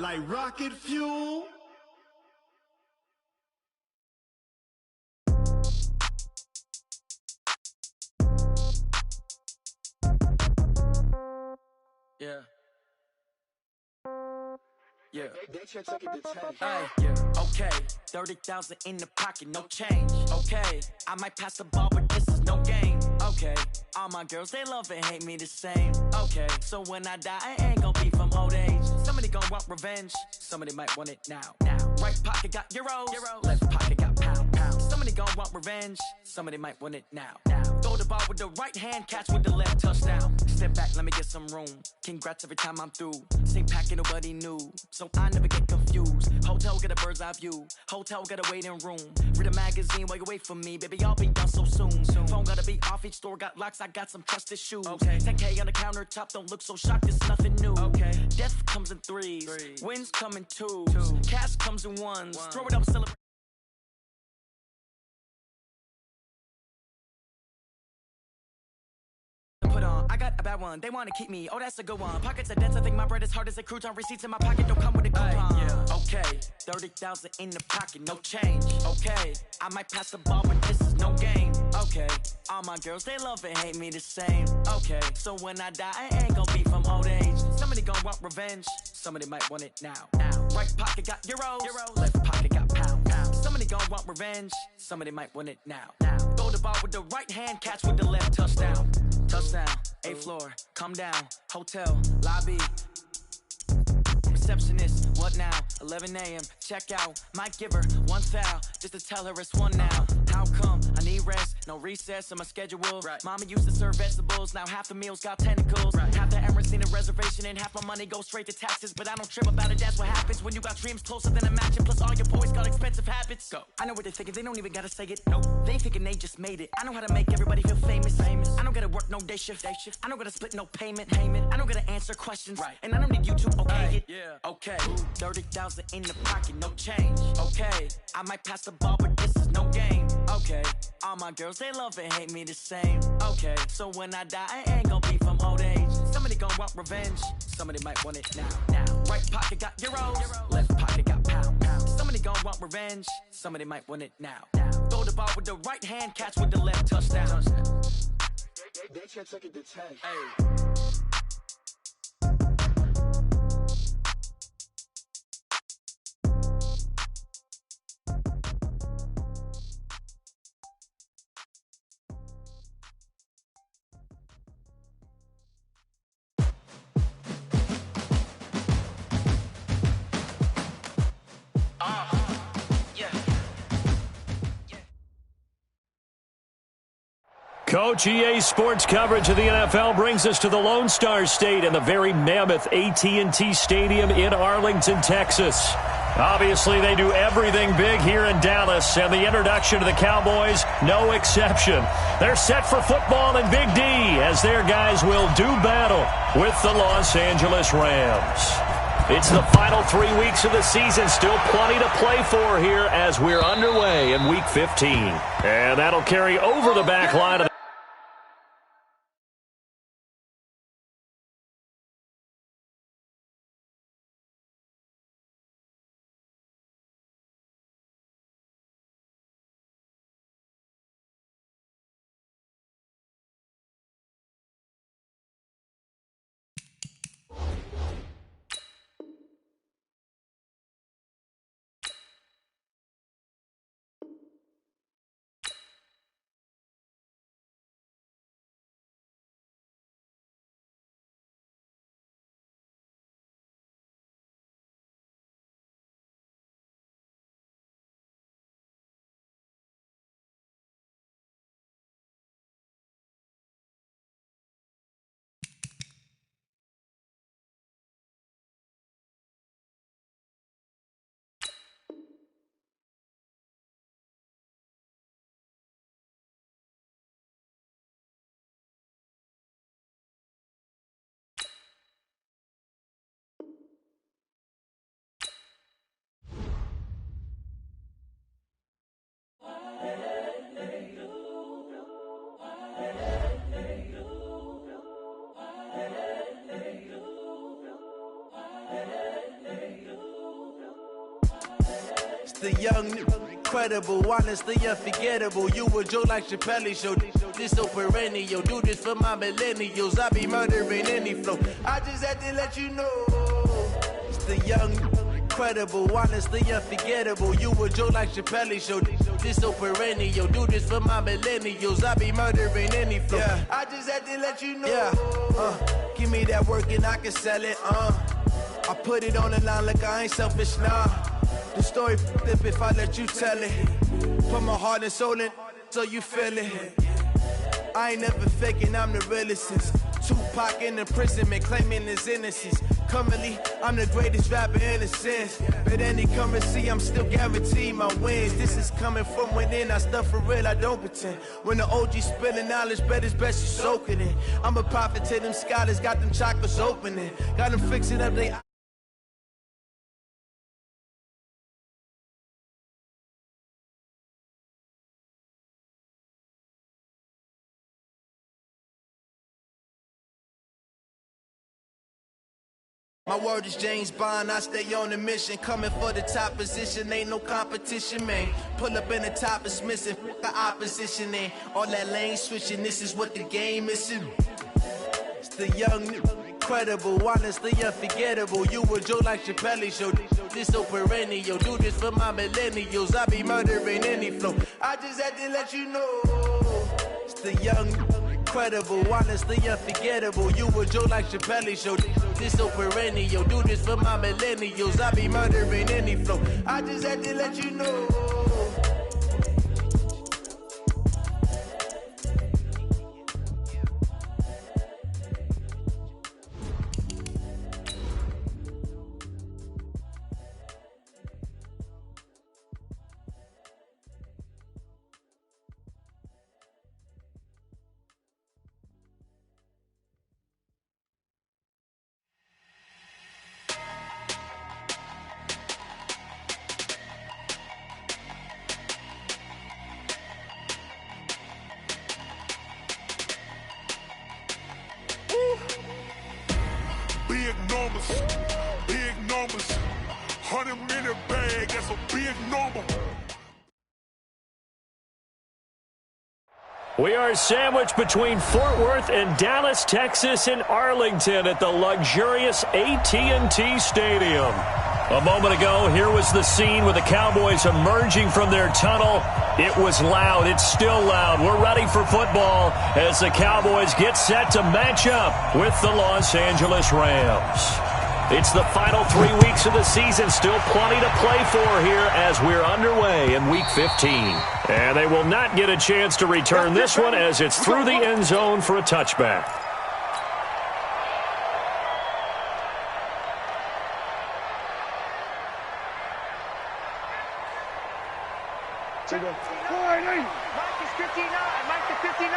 like rocket fuel. Yeah. Yeah. Hey, Yeah. okay, 30,000 in the pocket, no change. Okay, I might pass the ball, but this is no game. Okay, all my girls, they love and hate me the same. Okay, so when I die, I ain't gonna be from old age. Somebody gon' want revenge, somebody might want it now. Right pocket got euros, left pocket got pound. Somebody gon' want revenge, somebody might want it now. Throw the ball with the right hand, catch with the left, touchdown. Step back, let me get some room. Congrats every time I'm through. Same packet, nobody knew, so I never get confused. Hotel get a bird's eye view. Hotel got a waiting room. Read a magazine while you wait for me, baby. I'll be done so soon. Phone gotta be off. Each store got locks. I got some trusted shoes. Okay. 10K on the countertop. Don't look so shocked. It's nothing new. Okay. Death comes in threes. Wins come in twos. Cash comes in ones. Throw it up, celebrate. Put on, I got a bad one. They wanna keep me. Oh, that's a good one. Pockets are dense. I think my bread is hard as a crouton. Receipts in my pocket don't come with a coupon. yeah. Okay, 30,000 in the pocket, no change. Okay, I might pass the ball, but this is no game. Okay, all my girls, they love and hate me the same. Okay, so when I die, I ain't gonna be from old age. Somebody gon' want revenge, somebody might want it now. Right pocket got euros, left pocket got pound. Somebody gon' want revenge, somebody might want it now. Throw the ball with the right hand, catch with the left, touchdown. Touchdown, 8th floor, come down, hotel, lobby. Receptionist, what now? 11 a.m. Check out. Might give her one foul just to tell her it's one now. How come? I need rest, no recess in my schedule. Right. Mama used to serve vegetables, now half the meals got tentacles. Right. Half the Emirates need a reservation and half my money goes straight to taxes. But I don't trip about it, that's what happens when you got dreams closer than a matching. Plus all your boys got expensive habits. Go. I know what they're thinking, they don't even gotta say it. Nope. They ain't thinking they just made it. I know how to make everybody feel famous. I don't gotta work no day shift. I don't gotta split no payment. I don't gotta answer questions. Right. And I don't need you to okay it. Yeah. Okay, 30,000 in the pocket, no change. Okay, I might pass the ball, but this is no game. Okay, all my girls, they love and hate me the same. Okay, so when I die, I ain't gonna be from old age. Somebody gon' want revenge, somebody might want it now. Right pocket got euros, left pocket got pound. Somebody gon' want revenge, somebody might want it now. Throw the ball with the right hand, catch with the left, touchdown. They took it to 10. Hey. Coach, EA Sports coverage of the NFL brings us to the Lone Star State and the very mammoth AT&T Stadium in Arlington, Texas. Obviously, they do everything big here in Dallas, and the introduction to the Cowboys, no exception. They're set for football in Big D as their guys will do battle with the Los Angeles Rams. It's the final 3 weeks of the season. Still plenty to play for here as we're underway in Week 15. And that'll carry over the back line of the The young, incredible, honestly unforgettable. You a joke like Chappelle Show. This so perennial. Do this for my millennials. I be murdering any flow. I just had to let you know. It's the young, incredible, honestly unforgettable. You a joke like Chappelle Show. This so perennial. Do this for my millennials. I be murdering any flow. Yeah. I just had to let you know. Yeah. Give me that work and I can sell it. I put it on the line like I ain't selfish, nah. The story flip if I let you tell it. Put my heart and soul in so you feel it. I ain't never faking, I'm the realest since Tupac in imprisonment, claiming his innocence. Currently, I'm the greatest rapper in a sense. But any currency, I'm still guaranteed my wins. This is coming from within, I stuff for real, I don't pretend. When the OG spilling knowledge, bet it's best you soak it in. I'm a prophet to them scholars, got them chakras opening. Got them fixing up they... My word is James Bond, I stay on a mission. Coming for the top position, ain't no competition, man. Pull up in the top is missing, the opposition, and all that lane switching, this is what the game is. It's the young, incredible, honestly unforgettable. You a joke like Chappelle Show. This so perennial. Do this for my millennials. I be murdering any flow. I just had to let you know. It's the young, incredible, honestly unforgettable. You a joke like Chappelle Show. This so perennial. Do this for my millennials. I be murdering any flow. I just had to let you know. Big numbers, 100-minute bag, that's a big number. We are sandwiched between Fort Worth and Dallas, Texas, and Arlington at the luxurious AT&T Stadium. A moment ago, here was the scene with the Cowboys emerging from their tunnel. It was loud. It's still loud. We're ready for football as the Cowboys get set to match up with the Los Angeles Rams. It's the final 3 weeks of the season. Still plenty to play for here as we're underway in Week 15. And they will not get a chance to return this one as it's through the end zone for a touchback. Mike is 59. Mike is 59.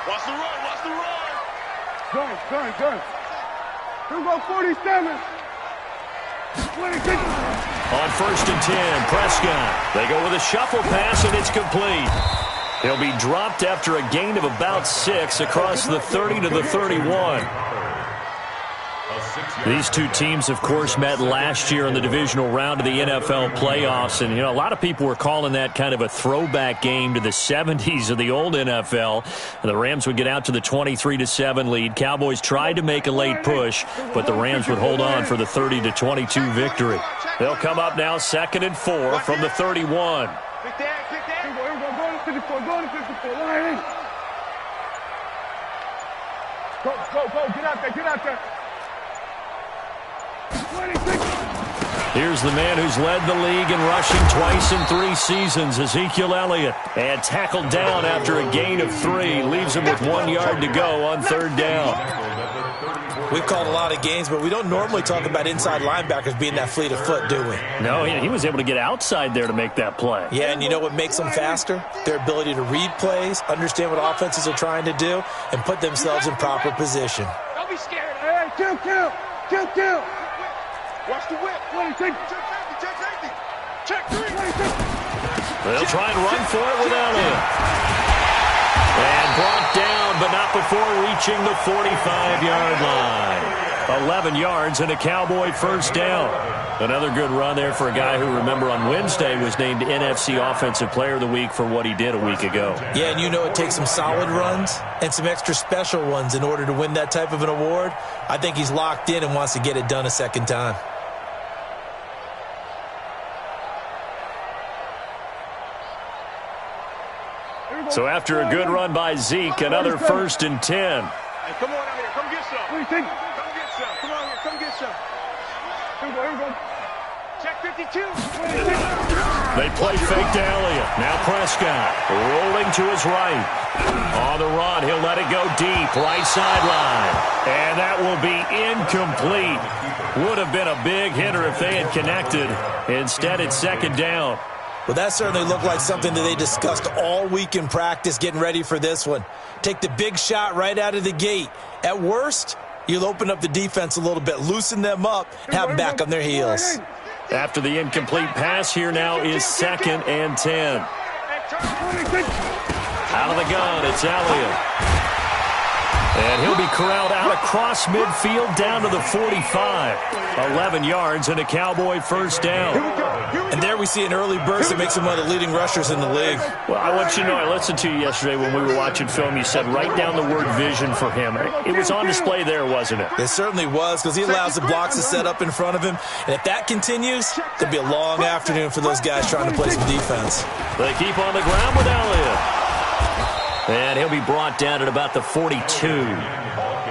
Watch the run. Watch the run. Gun. Here we go, 47. On 1st and 10, Prescott. They go with a shuffle pass, and it's complete. He'll be dropped after a gain of about 6 across the 30 to the 31. These two teams, of course, met last year in the divisional round of the NFL playoffs. And, a lot of people were calling that kind of a throwback game to the 70s of the old NFL. And the Rams would get out to the 23-7 lead. Cowboys tried to make a late push, but the Rams would hold on for the 30-22 victory. They'll come up now 2nd and 4 from the 31. Go, get out there. Here's the man who's led the league in rushing twice in 3 seasons, Ezekiel Elliott. And tackled down after a gain of 3. Leaves him with 1 yard to go on 3rd down. We've called a lot of games, but we don't normally talk about inside linebackers being that fleet of foot, do we? No, he was able to get outside there to make that play. Yeah, and you know what makes them faster? Their ability to read plays, understand what offenses are trying to do, and put themselves in proper position. Don't be scared. Hey, kill. Watch the whip. Check safety. Check 3. They'll try and run for it with Elliott. And brought down, but not before reaching the 45-yard line. 11 yards and a Cowboy first down. Another good run there for a guy who, remember, on Wednesday was named NFC Offensive Player of the Week for what he did a week ago. Yeah, and you know it takes some solid runs and some extra special ones in order to win that type of an award. I think he's locked in and wants to get it done a second time. So after a good run by Zeke, another 1st and 10. Hey, come on out here. Come get some. What do you think? Come get some. Come on here. Come get some. Here we go. Here we go. Check 52. They play fake to Elliott. Now Prescott rolling to his right. On the run, he'll let it go deep, right sideline. And that will be incomplete. Would have been a big hitter if they had connected. Instead, it's 2nd down. Well, that certainly looked like something that they discussed all week in practice getting ready for this one. Take the big shot right out of the gate. At worst, you'll open up the defense a little bit, loosen them up, have them back on their heels. After the incomplete pass, here now is 2nd and 10. Out of the gun, it's Elliott. And he'll be corralled out across midfield down to the 45. 11 yards and a Cowboy first down. And there we see an early burst that makes him one of the leading rushers in the league. Well, I want you to know, I listened to you yesterday when we were watching film. You said write down the word vision for him. It was on display there, wasn't it? It certainly was, because he allows the blocks to set up in front of him. And if that continues, there'll be a long afternoon for those guys trying to play some defense. They keep on the ground with Elliott. And he'll be brought down at about the 42.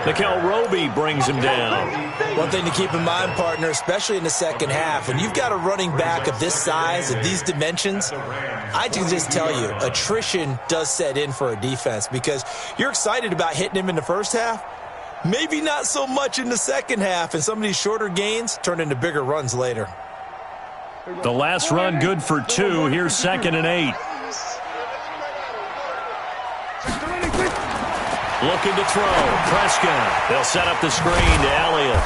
Mikel Roby brings him down. One thing to keep in mind, partner, especially in the second half, when you've got a running back of this size, of these dimensions, I can just tell you, attrition does set in for a defense because you're excited about hitting him in the first half, maybe not so much in the second half, and some of these shorter gains turn into bigger runs later. The last run good for 2. Here's 2nd and 8. Looking to throw. Prescott. They'll set up the screen to Elliott.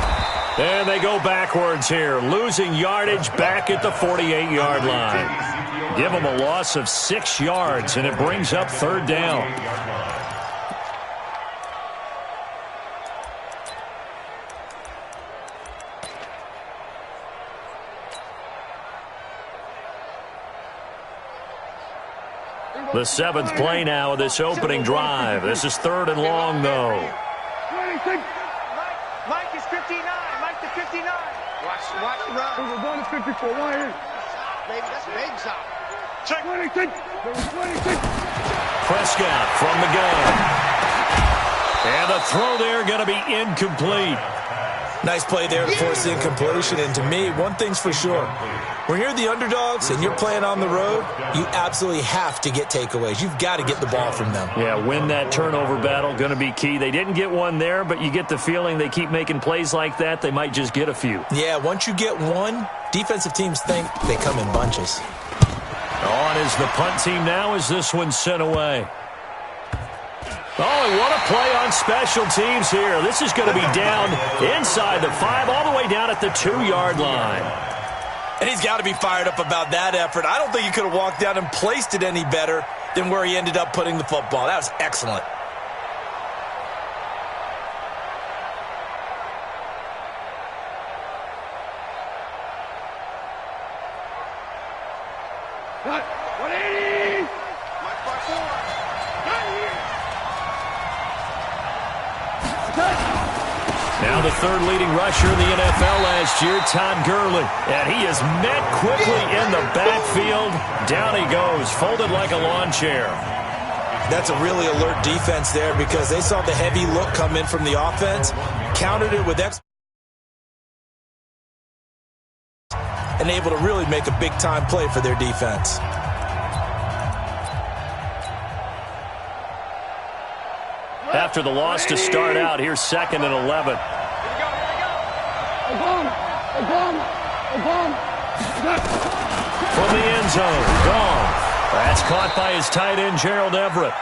And they go backwards here. Losing yardage back at the 48-yard line. Give them a loss of 6 yards, and it brings up 3rd down. The 7th play now of this opening drive. This is 3rd and long, though. Mike is 59. Mike to 59. Watch the run. We're going to 54. Right here. Baby, that's big shot. Check. 26. 26. Prescott from the gun. And the throw there going to be incomplete. Nice play there to force the incompletion. And to me, one thing's for sure. When you're the underdogs and you're playing on the road, you absolutely have to get takeaways. You've got to get the ball from them. Yeah, win that turnover battle, going to be key. They didn't get one there, but you get the feeling they keep making plays like that, they might just get a few. Yeah, once you get one, defensive teams think they come in bunches. On is the punt team now as this one's sent away. Oh, and what a play on special teams here. This is going to be down inside the 5, all the way down at the 2-yard line. And he's got to be fired up about that effort. I don't think he could have walked down and placed it any better than where he ended up putting the football. That was excellent. Now the 3rd leading rusher in the NFL last year, Todd Gurley. And he is met quickly in the backfield. Down he goes, folded like a lawn chair. That's a really alert defense there because they saw the heavy look come in from the offense, countered it with and able to really make a big-time play for their defense. After the loss to start out, here's 2nd and 11. From the end zone, gone. That's caught by his tight end, Gerald Everett.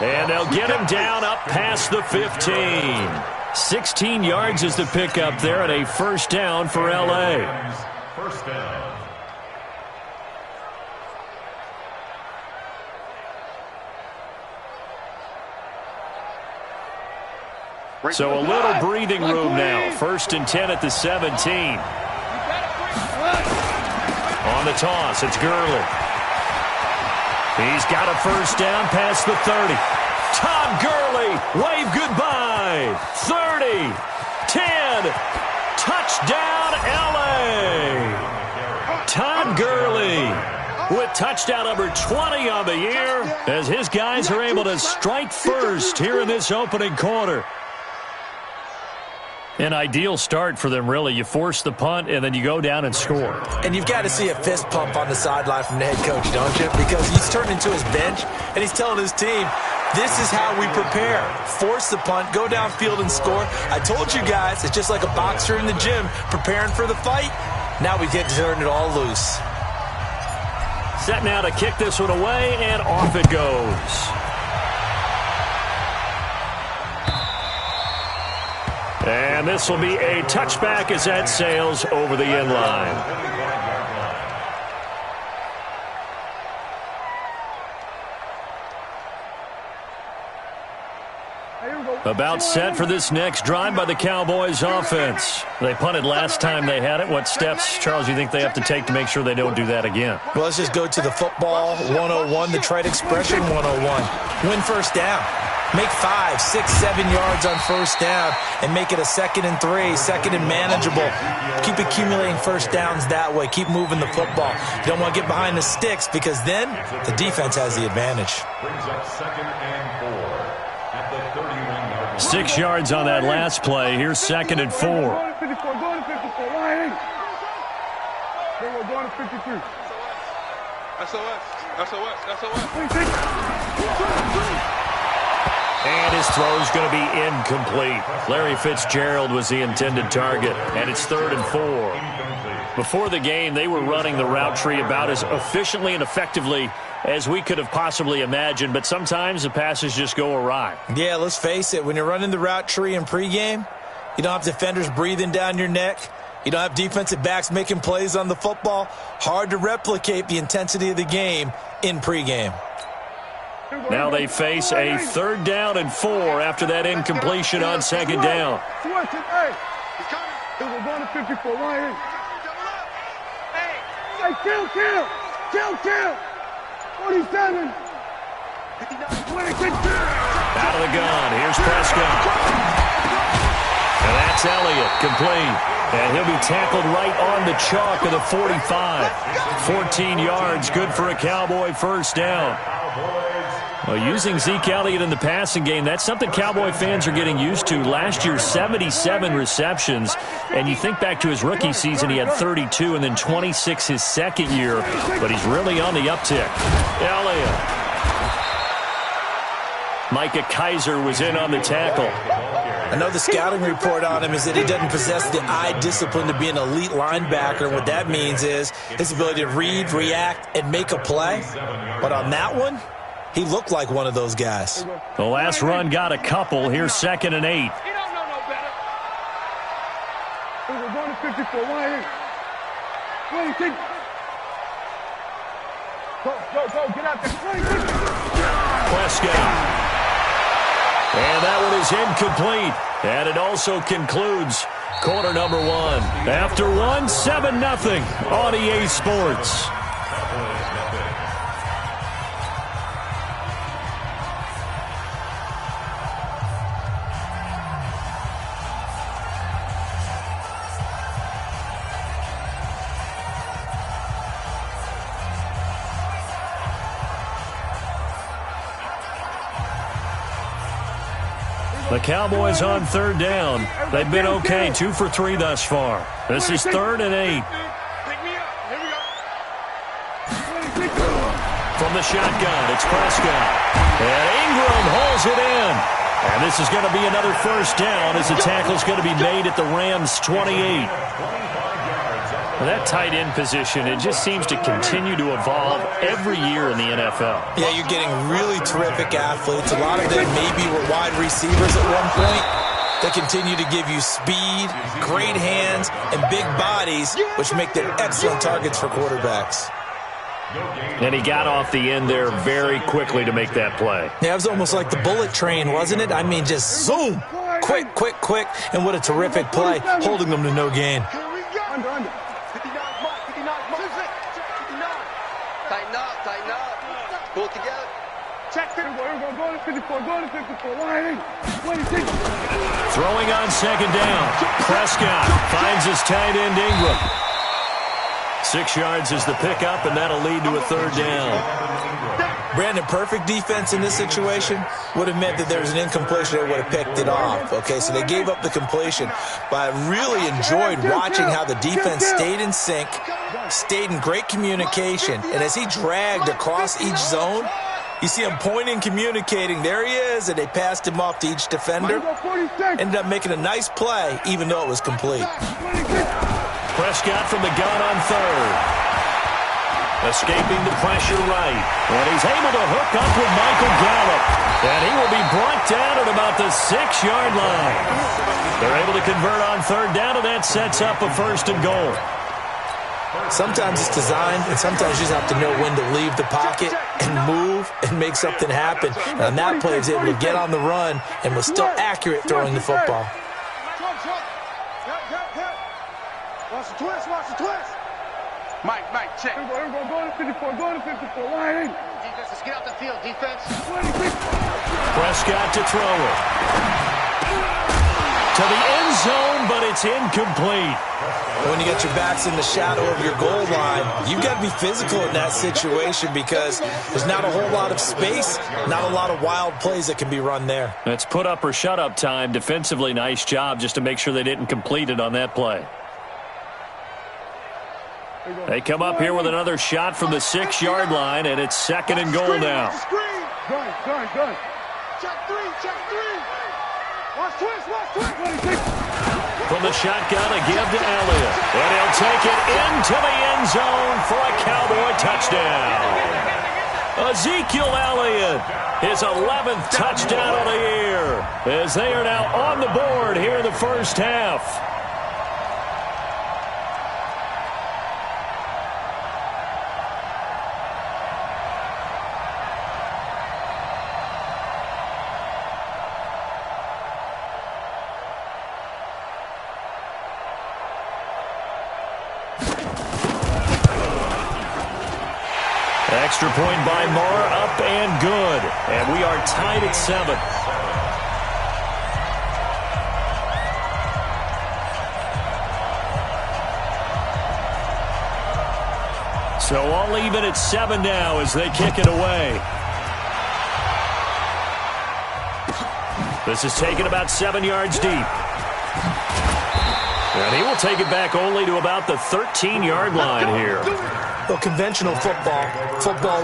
And they'll get him down up past the 15. 16 yards is the pickup there, and a first down for L.A. First down. So a little breathing room now. 1st and 10 at the 17. On the toss, it's Gurley. He's got a first down past the 30. Todd Gurley, wave goodbye. 30, 10, touchdown LA. Todd Gurley with touchdown number 20 on the year as his guys are able to strike first here in this opening quarter. An ideal start for them, really. You force the punt, and then you go down and score. And you've got to see a fist pump on the sideline from the head coach, don't you? Because he's turned into his bench, and he's telling his team, this is how we prepare. Force the punt, go downfield and score. I told you guys, it's just like a boxer in the gym preparing for the fight. Now we get to turn it all loose. Set now to kick this one away, and off it goes. And this will be a touchback as that sails over the end line. About set for this next drive by the Cowboys offense. They punted last time they had it. What steps, Charles, do you think they have to take to make sure they don't do that again? Well, let's just go to the football 101, the trite expression 101. Win first down. Make 5, 6, 7 yards on first down and make it a 2nd and 3, 2nd and manageable. Keep accumulating first downs that way. Keep moving the football. You don't want to get behind the sticks because then the defense has the advantage. 6 yards on that last play. Here's 2nd and 4. Going to 54. Going to 54. Line. Then we're going to 53. SOS. And his throw is going to be incomplete. Larry Fitzgerald was the intended target, and it's 3rd and 4. Before the game, they were running the route tree about as efficiently and effectively as we could have possibly imagined, but sometimes the passes just go awry. Yeah, let's face it. When you're running the route tree in pregame, you don't have defenders breathing down your neck. You don't have defensive backs making plays on the football. Hard to replicate the intensity of the game in pregame. Now they face a 3rd down and 4 after that incompletion on 2nd down. We're going to 54. Line. Hey, kill. 47. 26. Out of the gun. Here's Prescott. And that's Elliott, complete. And he'll be tackled right on the chalk of the 45. 14 yards, good for a Cowboy first down. Well, using Zeke Elliott in the passing game, that's something Cowboy fans are getting used to. Last year, 77 receptions. And you think back to his rookie season, he had 32 and then 26 his second year. But he's really on the uptick. Elliott. Micah Kaiser was in on the tackle. I know the scouting report on him is that he doesn't possess the eye discipline to be an elite linebacker. And what that means is his ability to read, react, and make a play. But on that one, he looked like one of those guys. The last run got a couple. Here's 2nd and 8. You don't know no better. We're going to 54. Line. 26. Go. Get out there. 26. Prescott. And that one is incomplete. And it also concludes quarter number 1. After 1, 7-0 on EA Sports. The Cowboys on 3rd down. They've been okay, 2 for 3 thus far. This is 3rd and 8. From the shotgun, it's Prescott. And Ingram holds it in. And this is going to be another first down as the tackle's going to be made at the Rams' 28. Well, that tight end position, it just seems to continue to evolve every year in the NFL. Yeah, you're getting really terrific athletes. A lot of them maybe were wide receivers at one point. They continue to give you speed, great hands, and big bodies, which make them excellent targets for quarterbacks. And he got off the end there very quickly to make that play. Yeah, it was almost like the bullet train, wasn't it? I mean, just zoom, quick, and what a terrific play, holding them to no gain. Under. 59 mark, 59 mark. 59. Tighten up. Pull it together. Check 54. Go to 54. Go to 54. Line 26. Throwing on second down. Prescott finds his tight end Ingram. 6 yards is the pickup, and that'll lead to a third down. Brandon, perfect defense in this situation would have meant that there was an incompletion. They would have picked it off. Okay, so they gave up the completion. But I really enjoyed watching how the defense stayed in sync, stayed in great communication. And as he dragged across each zone, you see him pointing, communicating. There he is, and they passed him off to each defender. Ended up making a nice play, even though it was complete. Prescott from the gun on third. Escaping the pressure right. And he's able to hook up with Michael Gallup. And he will be brought down at about the 6-yard line. They're able to convert on third down, and that sets up a first and goal. Sometimes it's designed, and sometimes you just have to know when to leave the pocket and move and make something happen. And on that play, he was able to get on the run and was still accurate throwing the football. Watch the twist. Mike, check. Go to 54. Line 8. Defense, let's get out the field. Defense. 26. Prescott to throw it. To the end zone, but it's incomplete. When you get your backs in the shadow of your goal line, you've got to be physical in that situation because there's not a whole lot of space, not a lot of wild plays that can be run there. It's put up or shut up time. Defensively, nice job just to make sure they didn't complete it on that play. They come up here with another shot from the 6-yard line, and it's second and goal now. Done. Check three. Watch twist. From the shotgun, a give to Elliott. And he'll take it into the end zone for a Cowboy touchdown. Ezekiel Elliott, his 11th touchdown of the year, as they are now on the board here in the first half. Extra point by Moore, up and good. And we are tied at 7. So all even at 7 now as they kick it away. This is taken about 7 yards deep. And he will take it back only to about the 13-yard line here. Well, conventional football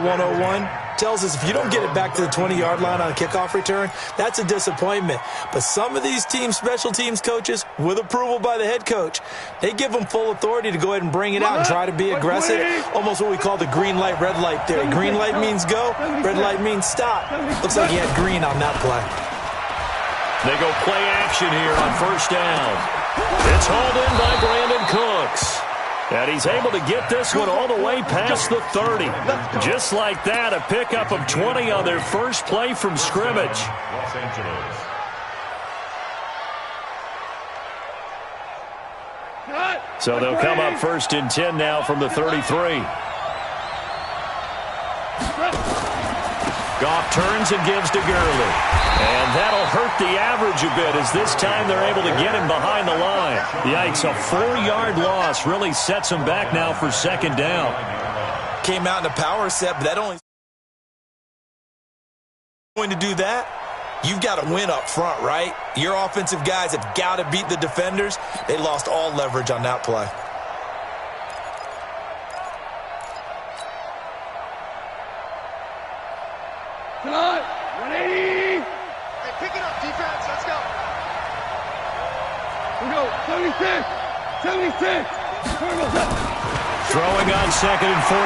101, tells us if you don't get it back to the 20-yard line on a kickoff return, that's a disappointment. But some of these special teams coaches, with approval by the head coach, they give them full authority to go ahead and bring it out and try to be aggressive, almost what we call the green light, red light theory. Green light means go, red light means stop. Looks like he had green on that play. They go play action here on first down. It's hauled in by Brandon Cooks. And he's able to get this one all the way past the 30. Just like that, a pickup of 20 on their first play from scrimmage. Los Angeles. So they'll come up first and 10 now from the 33. Goff turns and gives to Gurley. And that'll hurt the average a bit as this time they're able to get him behind the line. Yikes, a 4-yard loss really sets him back now for second down. Came out in a power set, but that only going to do that. You've got to win up front, right? Your offensive guys have got to beat the defenders. They lost all leverage on that play. Tonight, 180. Hey, pick it up, defense. Let's go. We go. 76. Throwing on second and 14.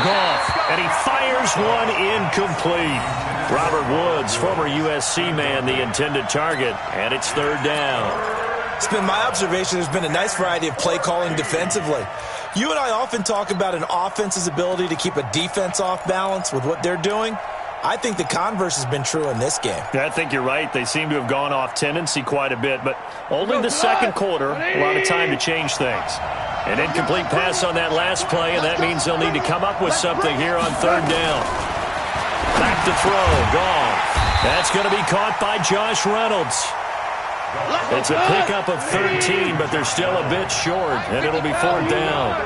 Goff, and he fires one incomplete. Robert Woods, former USC man, the intended target, and it's third down. It's been my observation there's been a nice variety of play calling defensively. You and I often talk about an offense's ability to keep a defense off balance with what they're doing. I think the converse has been true in this game. Yeah, I think you're right. They seem to have gone off tendency quite a bit, but only the second quarter, a lot of time to change things. An incomplete pass on that last play, and that means they'll need to come up with something here on third down. Back to throw, gone. That's going to be caught by Josh Reynolds. It's a pickup of 13, but they're still a bit short, and it'll be fourth down.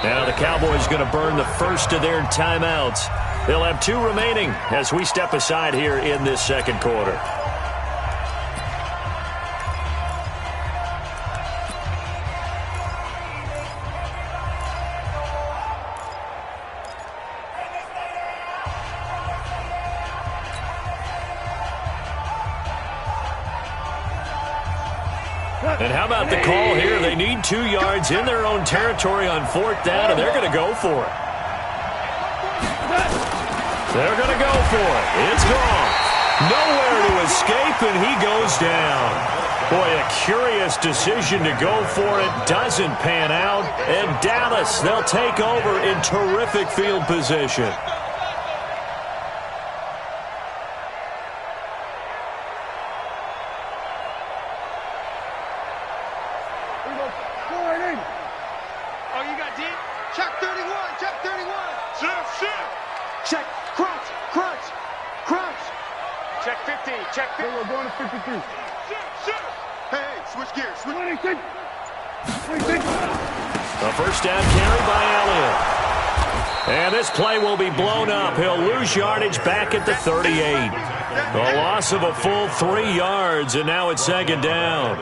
Now the Cowboys going to burn the first of their timeouts. They'll have 2 remaining as we step aside here in this second quarter. And how about the call here? They need 2 yards in their own territory on fourth down, and they're going to go for it. They're going to go for it. It's gone. Nowhere to escape, and he goes down. Boy, a curious decision to go for it. Doesn't pan out. And Dallas, they'll take over in terrific field position. Oh, you got deep? Check 31, check 31. Check, crunch, crunch, crunch. Check 15, check 15. We're going to 53. Hey, switch gears. 26. A first down carry by Elliott. And this play will be blown up. He'll lose yardage back at the 38. A loss of a full 3 yards, and now it's second down.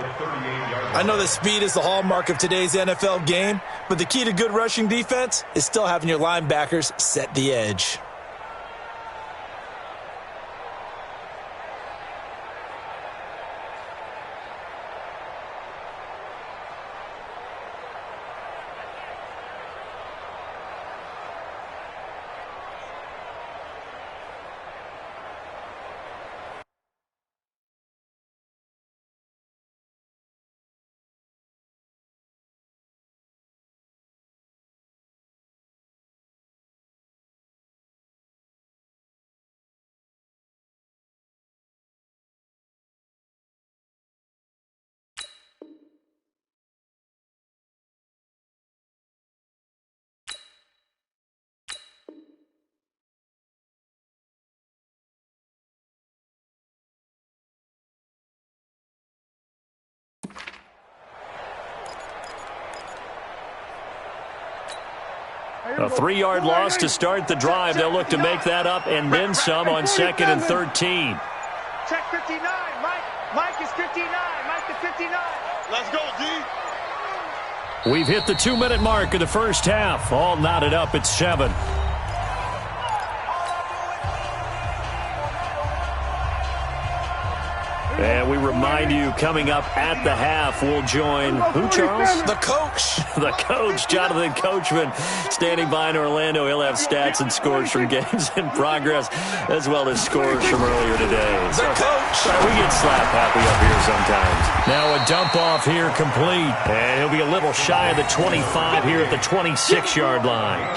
I know that speed is the hallmark of today's NFL game, but the key to good rushing defense is still having your linebackers set the edge. A 3-yard loss to start the drive. They'll look to make that up and then some on 2nd and 13. Check 59. Mike is 59. Mike to 59. Let's go, D. We've hit the 2-minute mark of the first half. All knotted up at 7. And we remind you, coming up at the half, we'll join who, Charles? The coach. The coach, Jonathan Coachman, standing by in Orlando. He'll have stats and scores from games in progress, as well as scores from earlier today. The coach. We get slap happy up here sometimes. Now a dump off here complete. And he'll be a little shy of the 25 here at the 26-yard line.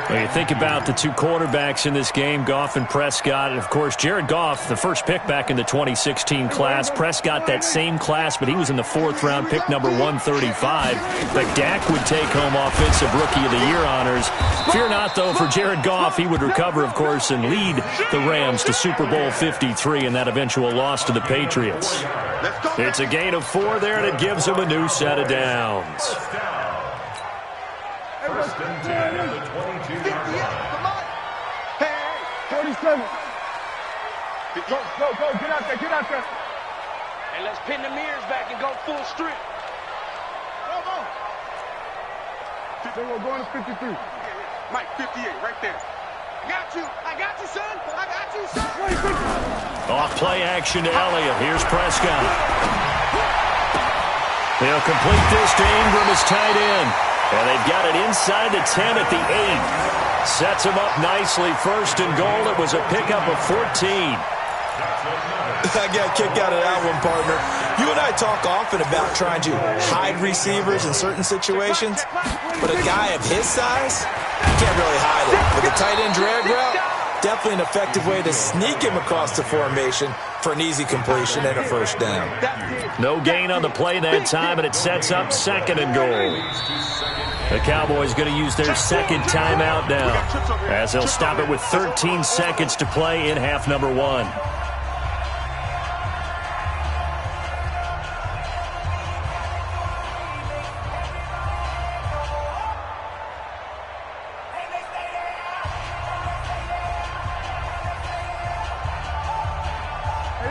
When you think about the 2 quarterbacks in this game, Goff and Prescott, and of course, Jared Goff, the first pick back in the 2016 class. Prescott, that same class, but he was in the 4th round, pick number 135. But Dak would take home Offensive Rookie of the Year honors. Fear not, though, for Jared Goff. He would recover, of course, and lead the Rams to Super Bowl 53 in that eventual loss to the Patriots. It's a gain of 4 there, and it gives them a new set of downs. First and 10 at the 22. 58, come on. Hey, 47. Go, get out there. And let's pin the mirrors back and go full strip. Go. Then we're going to 53. Mike, 58, right there. I got you, son. Off play action to Elliott. Here's Prescott. They'll complete this to Ingram as tight end. And they've got it inside the 10 at the 8. Sets him up nicely. First and goal. It was a pickup of 14. I got a kick out of that one, partner. You and I talk often about trying to hide receivers in certain situations, but a guy of his size, Can't really hide it. With the tight end drag route, definitely an effective way to sneak him across the formation for an easy completion and a first down. No gain on the play that time, and it sets up 2nd and goal. The Cowboys going to use their second timeout now, as they'll stop it with 13 seconds to play in half number 1.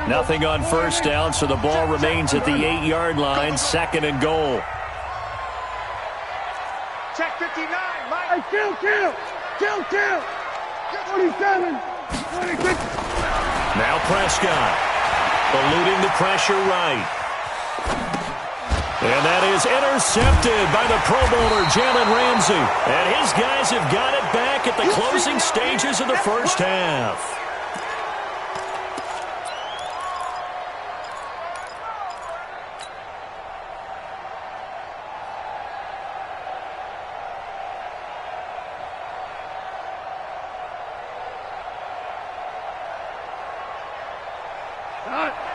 Nothing on first down, so the ball remains at the 8-yard line, 2nd and goal. Check 59, Mike. Hey, kill. 27, 26. Now Prescott, eluding the pressure right. And that is intercepted by the Pro Bowler, Jalen Ramsey. And his guys have got it back at the closing stages of the first half.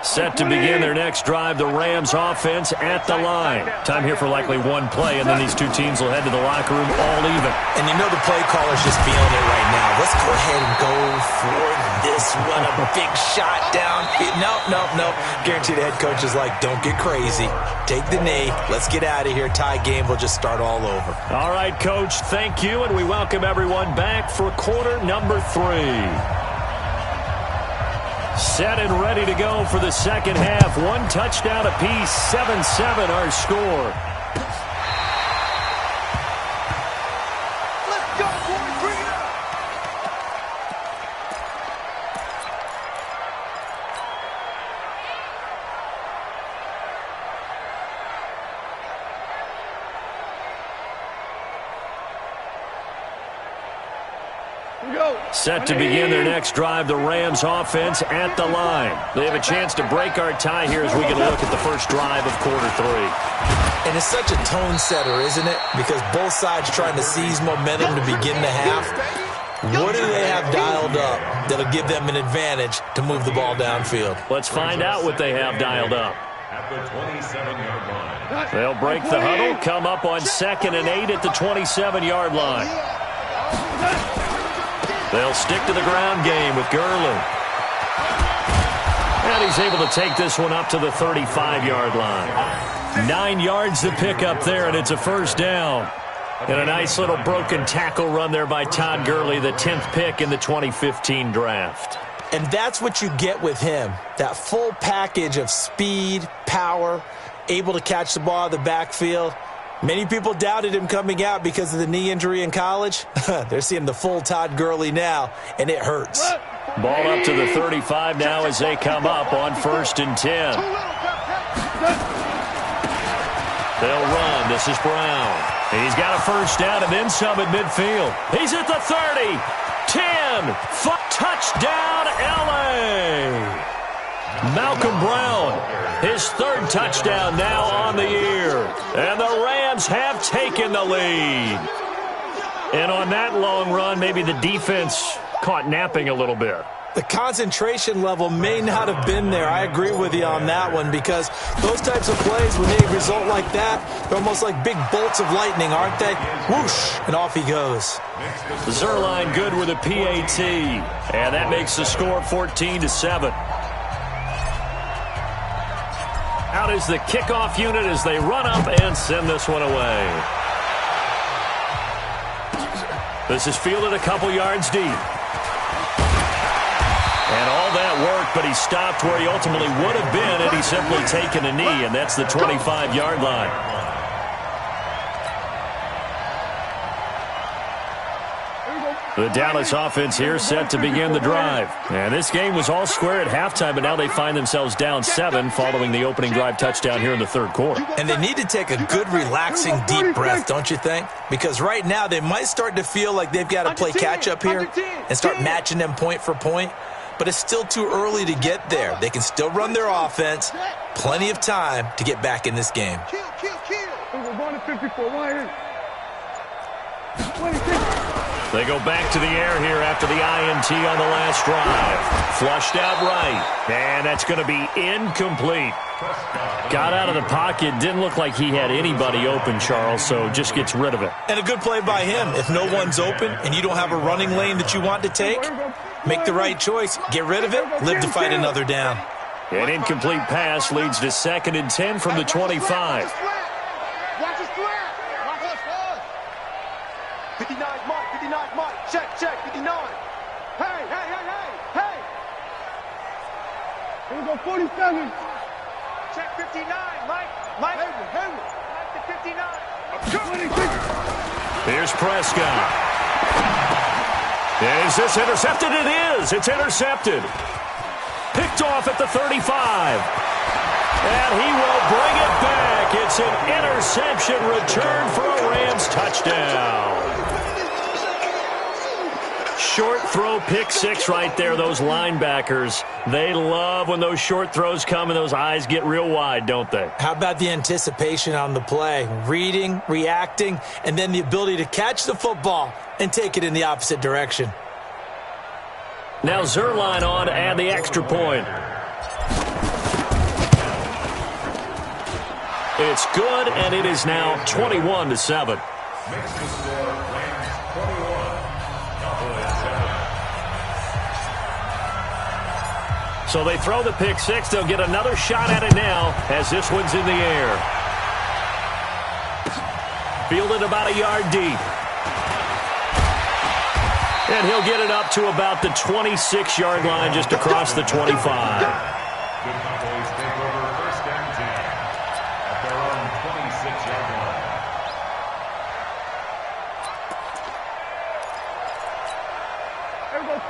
Set to begin their next drive, the Rams offense at the line. Time here for likely one play, and then these two teams will head to the locker room all even. And you know the play caller's just feeling it right now. Let's go ahead and go for this one. A big shot down. Nope. Guaranteed the head coach is like, don't get crazy. Take the knee. Let's get out of here. Tie game. We'll just start all over. All right, Coach, thank you, and we welcome everyone back for quarter number 3. Set and ready to go for the second half. 1 touchdown apiece, 7-7 our score. Let's go, boys. Bring it up. Set to begin their next drive, the Rams offense at the line. They have a chance to break our tie here as we get a look at the first drive of quarter 3. And it's such a tone setter, isn't it? Because both sides trying to seize momentum to begin the half. What do they have dialed up that'll give them an advantage to move the ball downfield? Let's find out what they have dialed up. At the 27-yard line. They'll break the huddle, come up on 2nd and 8 at the 27-yard line. They'll stick to the ground game with Gurley. And he's able to take this one up to the 35-yard line. 9 yards to pick up there, and it's a first down. And a nice little broken tackle run there by Todd Gurley, the 10th pick in the 2015 draft. And that's what you get with him. That full package of speed, power, able to catch the ball out of the backfield. Many people doubted him coming out because of the knee injury in college. They're seeing the full Todd Gurley now, and it hurts. Ball up to the 35 now as they come up on 1st and 10. They'll run. This is Brown. He's got a first down and then some at midfield. He's at the 30, 10, touchdown, L.A. Malcolm Brown, his 3rd touchdown now on the year. And the Rams have taken the lead. And on that long run, maybe the defense caught napping a little bit. The concentration level may not have been there. I agree with you on that one, because those types of plays, when they result like that, they're almost like big bolts of lightning, aren't they? Whoosh, and off he goes. Zerline good with a PAT. And that makes the score 14-7. Out is the kickoff unit as they run up and send this one away. This is fielded a couple yards deep. And all that work, but he stopped where he ultimately would have been had he simply taken a knee, and that's the 25-yard line. The Dallas offense here set to begin the drive. And this game was all square at halftime, but now they find themselves down 7 following the opening drive touchdown here in the 3rd quarter. And they need to take a good, relaxing, deep breath, don't you think? Because right now they might start to feel like they've got to play catch-up here and start matching them point for point. But it's still too early to get there. They can still run their offense. Plenty of time to get back in this game. We're going to 54. They go back to the air here after the INT on the last drive. Flushed out right, and that's going to be incomplete. Got out of the pocket, didn't look like he had anybody open, Charles, so just gets rid of it. And a good play by him. If no one's open and you don't have a running lane that you want to take, make the right choice. Get rid of it, live to fight another down. An incomplete pass leads to 2nd and 10 from the 25. Watch his flat. Watch his flat. 59 Mike, 59 Mike. Check, 59. Hey. Here we go, 47. Check 59, Mike. Hayward. Mike to 59. Here's Prescott. Is this intercepted? It is. It's intercepted. Picked off at the 35. And he will bring it back. It's an interception return for a Rams touchdown. Short throw, pick six right there. Those linebackers, they love when those short throws come and those eyes get real wide, don't they? How about the anticipation on the play? Reading, reacting, and then the ability to catch the football and take it in the opposite direction. Now Zerline on to add the extra point. It's good, and it is now 21-7. So they throw the pick six. They'll get another shot at it now as this one's in the air. Fielded about a yard deep. And he'll get it up to about the 26-yard line just across the 25. The Cowboys take over 1st and 10 at their own 26-yard line.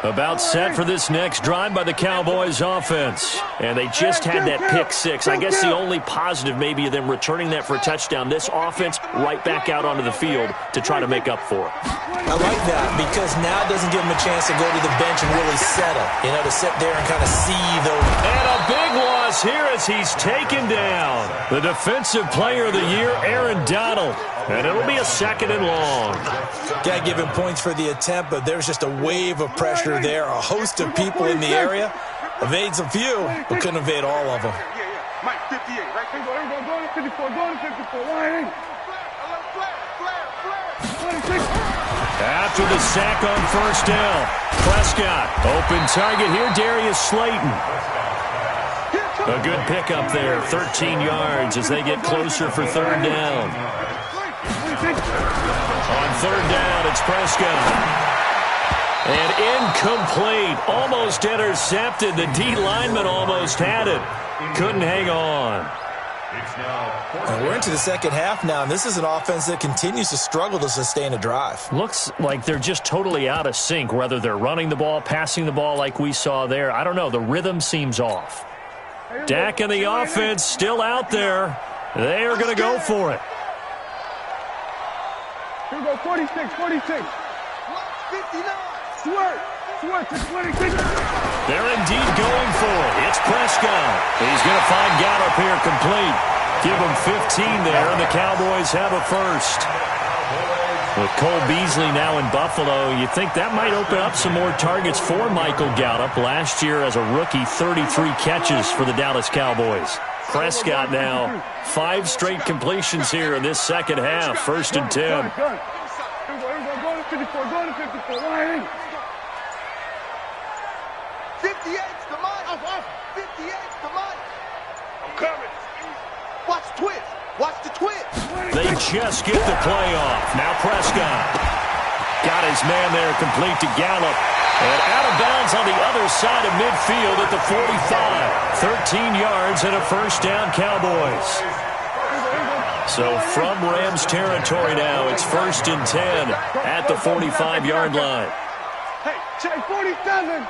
About set for this next drive by the Cowboys offense. And they just had that pick six. I guess the only positive maybe of them returning that for a touchdown. This offense right back out onto the field to try to make up for it. I like that because now it doesn't give them a chance to go to the bench and really settle. You know, to sit there and kind of see those. And a big loss here as he's taken down. The defensive player of the year, Aaron Donald. And it'll be a 2nd and long. Got to give him points for the attempt, but there's just a wave of pressure there. A host of people in the area. Evades a few, but couldn't evade all of them. Mike, 58, right? Here we go, going to 54, going to 54. Line. After the sack on 1st down, Prescott, open target here, Darius Slayton. A good pickup there, 13 yards as they get closer for 3rd down. On 3rd down, it's Prescott. And incomplete, almost intercepted. The D lineman almost had it. Couldn't hang on. And we're into the 2nd half now, and this is an offense that continues to struggle to sustain a drive. Looks like they're just totally out of sync, whether they're running the ball, passing the ball like we saw there. I don't know. The rhythm seems off. Dak and the offense still out there. They are going to go for it. Here we go, 46. 59. Swerve to 26. They're indeed going for it. It's Prescott. He's going to find Gallup here complete. Give him 15 there, and the Cowboys have a first. With Cole Beasley now in Buffalo, you think that might open up some more targets for Michael Gallup. Last year as a rookie, 33 catches for the Dallas Cowboys. Prescott now, 5 straight completions here in this 2nd half. 1st and 10. Here we go, going to 54, going to 54. Line. 58's the Mike. 58's the Mike. I'm coming. Watch the twist. Watch the twist. They just get the play off. Now Prescott. Got his man there complete to Gallup. And out of bounds on the other side of midfield at the 45. 13 yards and a 1st down, Cowboys. So from Rams territory now, it's 1st and 10 at the 45-yard line. Hey, check 47.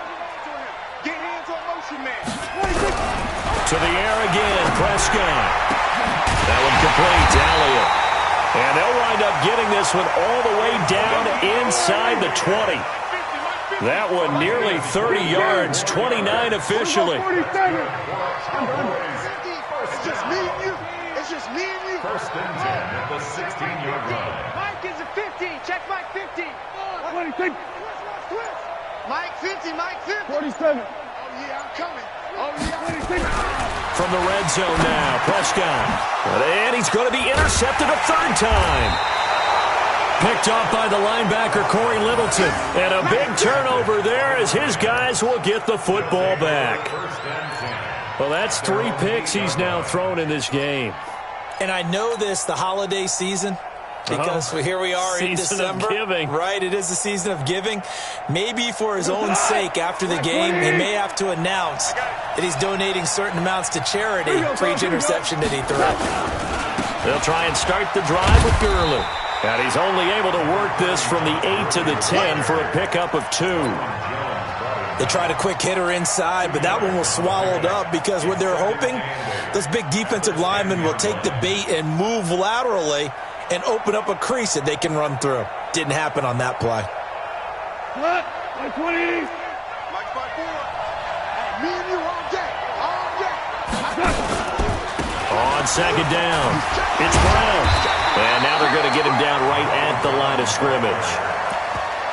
Get hands on motion, man. To the air again, Prescott. That one complete to Elliott. And they'll wind up getting this one all the way down inside the 20. That one nearly 30 yards, 29 officially. 47. It's just me and you. It's just me and you. 1st and 10 at the 16-yard line. Mike is a 50. check Mike 50. 26. Mike 50, Mike 50. 47. Oh, yeah, I'm coming. Oh, yeah. 26. From the red zone now, Prescott. And he's going to be intercepted a third time. Picked off by the linebacker, Corey Littleton. And a big turnover there as his guys will get the football back. Well, that's 3 picks he's now thrown in this game. And I know this, the holiday season, because here we are in December. Season of giving. Right, it is the season of giving. Maybe for his own sake after the game, he may have to announce that he's donating certain amounts to charity for each interception that he threw. They'll try and start the drive with Gurley. And he's only able to work this from the 8 to the 10 for a pickup of 2. They tried a quick hitter inside, but that one was swallowed up because what they're hoping, those big defensive linemen will take the bait and move laterally and open up a crease that they can run through. Didn't happen on that play. What? 20. Mike 5-4. Me and you all day. All day. On second down, it's Brown. And now they're going to get him down right at the line of scrimmage.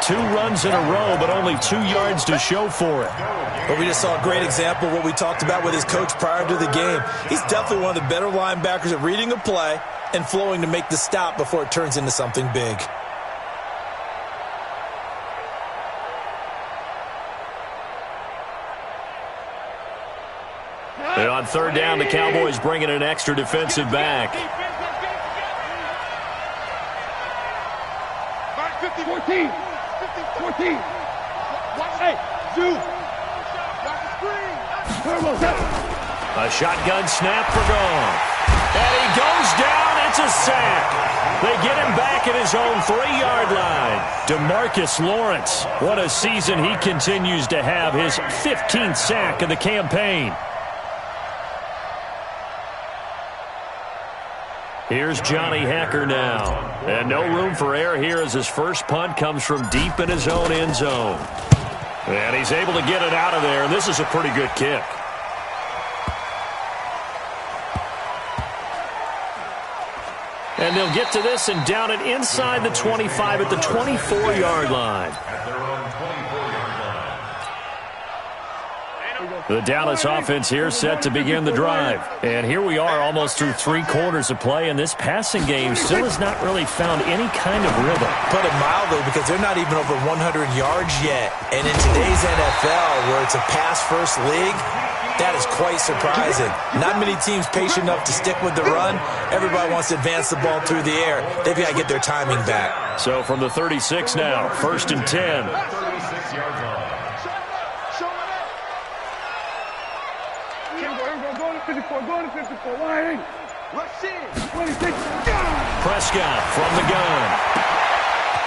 2 runs in a row, but only 2 yards to show for it. But we just saw a great example of what we talked about with his coach prior to the game. He's definitely one of the better linebackers at reading a play and flowing to make the stop before it turns into something big. And on third down, the Cowboys bring in an extra defensive back. 14. 14. Hey, Zoo. Watch the screen. A shotgun snap for Goff. And he goes down. It's a sack. They get him back at his own 3-yard line. DeMarcus Lawrence. What a season he continues to have. His 15th sack of the campaign. Here's Johnny Hacker now. And no room for error here as his first punt comes from deep in his own end zone. And he's able to get it out of there, and this is a pretty good kick. And they'll get to this and down it inside the 25 at the 24-yard line. The Dallas offense here set to begin the drive. And here we are almost through 3 quarters of play, and this passing game still has not really found any kind of rhythm. Put it mildly, because they're not even over 100 yards yet. And in today's NFL, where it's a pass-first league, that is quite surprising. Not many teams patient enough to stick with the run. Everybody wants to advance the ball through the air. They've got to get their timing back. So from the 36 now, 1st and 10. Prescott from the gun.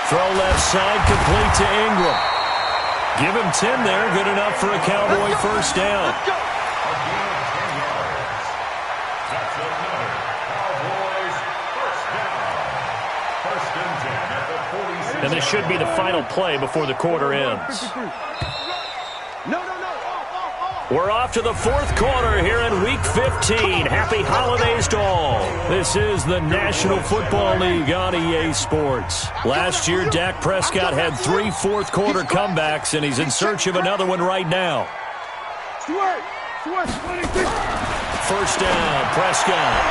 Throw left side, complete to Ingram. Give him 10 there, good enough for a Cowboy first down. And this should be the final play before the quarter ends. We're off to the 4th quarter here in Week 15. Happy holidays to all. This is the National Football League on EA Sports. Last year, Dak Prescott had 3 fourth-quarter comebacks, and he's in search of another one right now. First down, Prescott.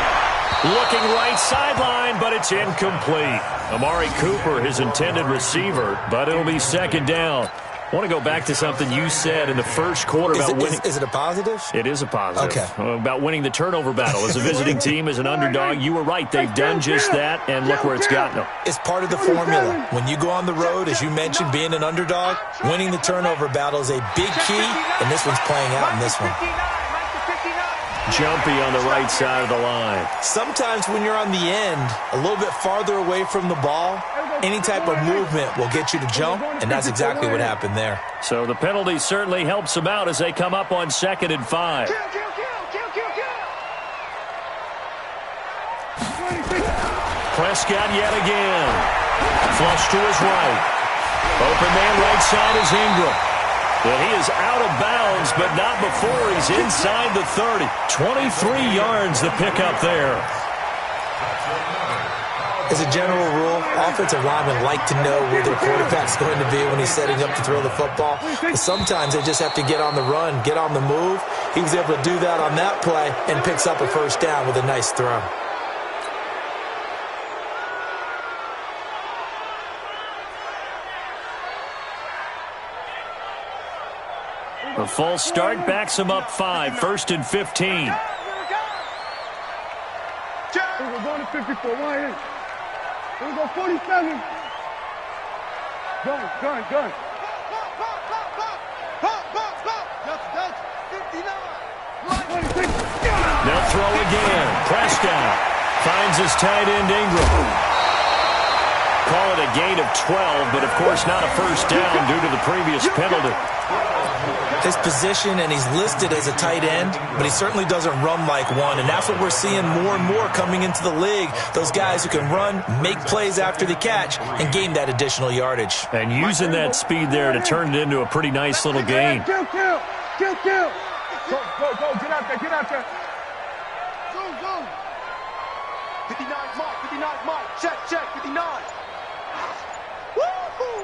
Looking right sideline, but it's incomplete. Amari Cooper, his intended receiver, but it'll be 2nd down. I want to go back to something you said in the first quarter about winning. Is it a positive? It is a positive. Okay. About winning the turnover battle. As a visiting team, as an underdog, you were right. They've done just that, and look where it's gotten them. It's part of the formula. When you go on the road, as you mentioned, being an underdog, winning the turnover battle is a big key, and this one's playing out in this one. Jumpy on the right side of the line. Sometimes when you're on the end, a little bit farther away from the ball, any type of movement will get you to jump, and that's exactly what happened there. So the penalty certainly helps them out as they come up on 2nd and 5. Prescott yet again. Flush to his right. Open man right side is Ingram. And he is out of bounds, but not before he's inside the 30. 23 yards the pickup there. As a general rule, offensive linemen like to know where their quarterback's going to be when he's setting up to throw the football. But sometimes they just have to get on the run, get on the move. He was able to do that on that play and picks up a first down with a nice throw. The false start backs him up 5, 1st and 15. We're going to 54. Why in? We're going to 47. Gun. That's 59. They'll throw again. Prescott finds his tight end Ingram. Call it a gain of 12, but of course not a first down due to the previous penalty. His position, and he's listed as a tight end, but he certainly doesn't run like one, and that's what we're seeing more and more coming into the league. Those guys who can run, make plays after the catch, and gain that additional yardage. And using that speed there to turn it into a pretty nice little gain. Kill. Go. Get out there. Zoom. 59 Mike. Check, 59. Woo-hoo.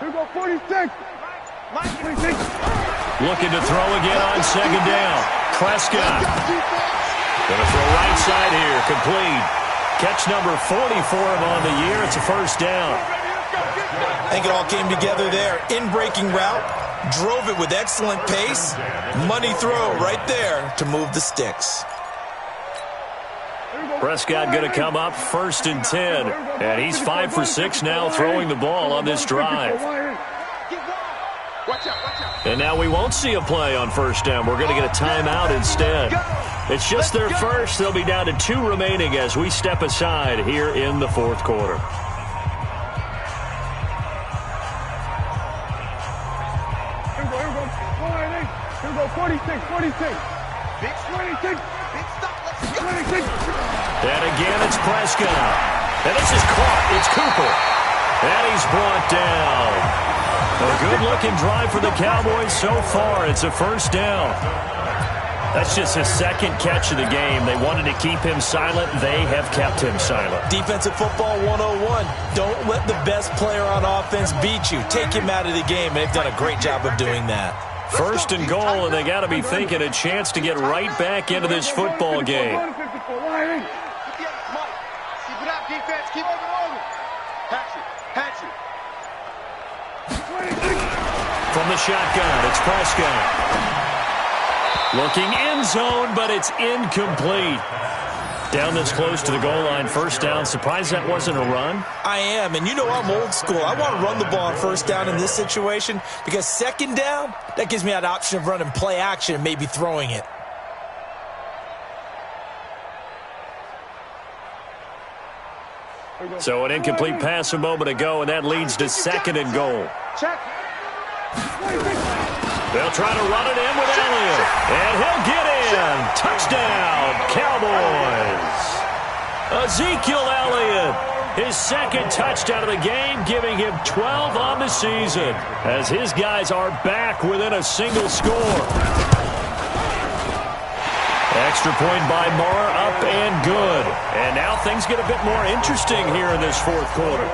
Here we go, 46. Mike, 26. Looking to throw again on second down. Prescott. Going to throw right side here. Complete. Catch number 40 for him on the year. It's a first down. I think it all came together there. In-breaking route. Drove it with excellent pace. Money throw right there to move the sticks. Prescott going to come up 1st and 10. And he's 5 for 6 now throwing the ball on this drive. And now we won't see a play on first down. We're going to get a timeout instead. It's just their first. They'll be down to 2 remaining as we step aside here in the fourth quarter. Here we go, 46. Big 26. Big stop. Let's go. 26. And again, it's Prescott. And this is caught. It's Cooper. And he's brought down. A good-looking drive for the Cowboys so far. It's a first down. That's just his second catch of the game. They wanted to keep him silent. They have kept him silent. Defensive football 101. Don't let the best player on offense beat you. Take him out of the game, and they've done a great job of doing that. First and goal, and they got to be thinking a chance to get right back into this football game. From the shotgun, it's Prescott. Looking end zone, but it's incomplete. Down this close to the goal line, first down. Surprised that wasn't a run? I am, and you know I'm old school. I want to run the ball on first down in this situation because second down, that gives me that option of running play action and maybe throwing it. So an incomplete pass a moment ago, and that leads to 2nd and goal. They'll try to run it in with Elliott, and he'll get in. Touchdown, Cowboys. Ezekiel Elliott, his 2nd touchdown of the game, giving him 12 on the season, as his guys are back within a single score. Extra point by Marr, up and good. And now things get a bit more interesting here in this fourth quarter.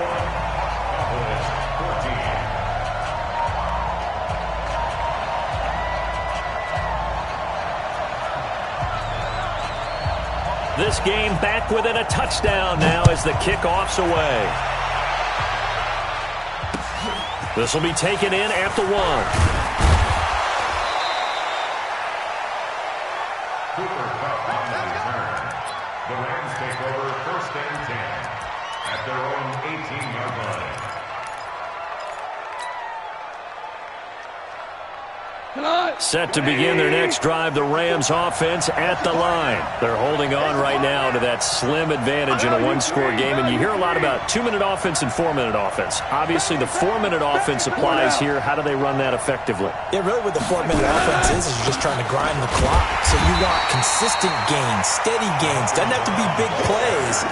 This game back within a touchdown now as the kickoff's away. This will be taken in at the 1. Cooper Kupp on the return. The Rams take over 1st and 10 at their own 18-yard line. Set to begin their next drive, the Rams offense at the line. They're holding on right now to that slim advantage in a one-score game, and you hear a lot about 2-minute offense and 4-minute offense. Obviously, the 4-minute offense applies here. How do they run that effectively? Yeah, really what the 4-minute offense is you're just trying to grind the clock. So you want consistent gains, steady gains. Doesn't have to be big plays,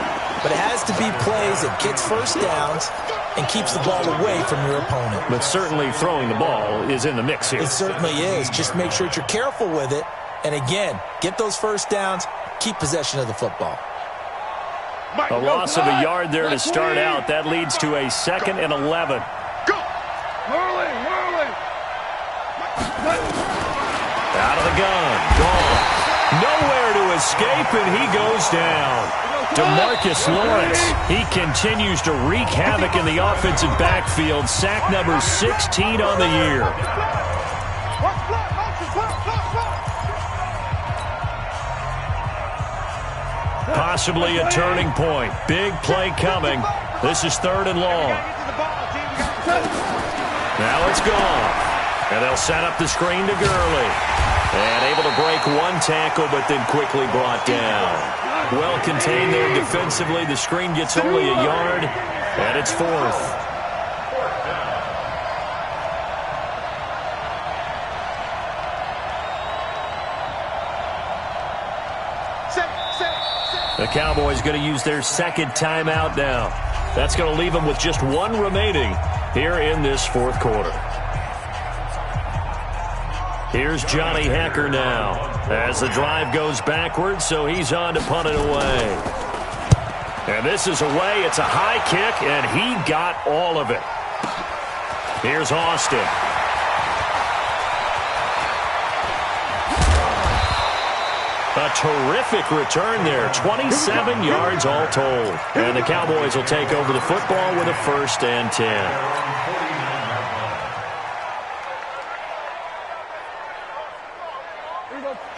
but it has to be plays that gets first downs and keeps the ball away from your opponent. But certainly throwing the ball is in the mix here. It certainly is. Just make sure that you're careful with it. And again, get those first downs, keep possession of the football. A loss of a yard there to start out. That leads to a 2nd and 11. Go! Whirling! Out of the gun. Gone. Nowhere to escape, and he goes down. DeMarcus Lawrence, he continues to wreak havoc in the offensive backfield. Sack number 16 on the year. Possibly a turning point. Big play coming. This is 3rd and long. Now it's gone. And they'll set up the screen to Gurley. And able to break one tackle, but then quickly brought down. Well contained there defensively. The screen gets only a yard, and it's 4th. The Cowboys going to use their 2nd timeout now. That's going to leave them with just 1 remaining here in this 4th quarter. Here's Johnny Hecker now as the drive goes backwards, so he's on to punt it away. And this is away. It's a high kick, and he got all of it. Here's Austin. A terrific return there. 27 yards all told. And the Cowboys will take over the football with a 1st and 10.